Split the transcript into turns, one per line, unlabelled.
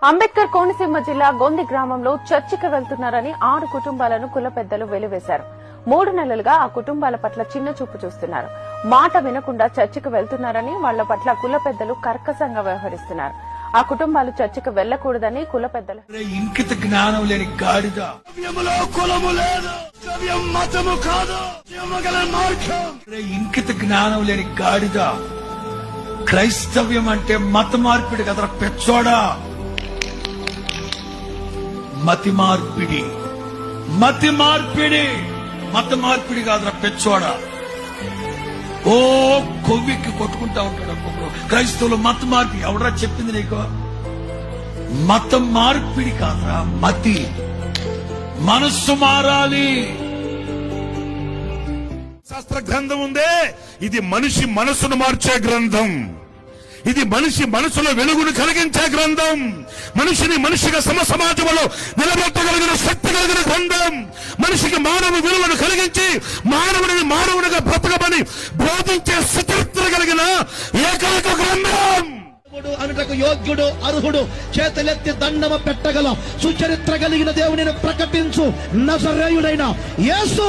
అంబేద్కర్ కోనసీమ జిల్లా గొంది గ్రామంలో చర్చికి వెళ్తున్నారని 6 కుటుంబాలను కుల పెద్దలు వెలివేశారు. 3 నెలలుగా ఆ కుటుంబాల పట్ల చిన్న చూపు చూస్తున్నారు. మాట వినకుండా చర్చికి వెళ్తున్నారని వాళ్ల పట్ల కుల పెద్దలు కర్కశంగా వ్యవహరిస్తున్నారు. ఆ కుటుంబాలు చర్చికి వెళ్లకూడదని కుల పెద్దలు
ఇంకిత జ్ఞానం లేని గాడిద, ఇంకిత జ్ఞానం లేని గాడిద. క్రైస్తవ్యం అంటే మత మార్పిడి కదరా పెచ్చోడా. మతి మార్పిడి మత మార్పిడి కాదురా పెచ్చోడా. ఓ కొవ్వికి కొట్టుకుంటా ఉంటాడు ఒక్కొక్కరు. క్రైస్తవులు మత మార్పిడి ఎవడరా చెప్పింది నీకు? మత మార్పిడి కాదురా, మతి. మనస్సు మారాలి.
శాస్త్ర గ్రంథం ఉందే, ఇది మనిషి మనసును మార్చే గ్రంథం. ఇది మనిషి మనసులో వెలుగును కలిగించే గ్రంథం. మనిషిని మనిషిగా సమాజంలో నిలబెట్టగలిగిన శక్తి కలిగిన గ్రంథం. మనిషికి మానవ విలువను కలిగించి మానవుడిని మానవునిగా బ్రతకమని బోధించే సుచరిత్ర కలిగిన ఏకైక గ్రంథం.
అనుటకు యోగ్యుడు అర్హుడు చేతులెత్తి దండమ పెట్టగల సుచరిత్ర కలిగిన దేవునిని ప్రకటించు నజరేయుడైన యేసు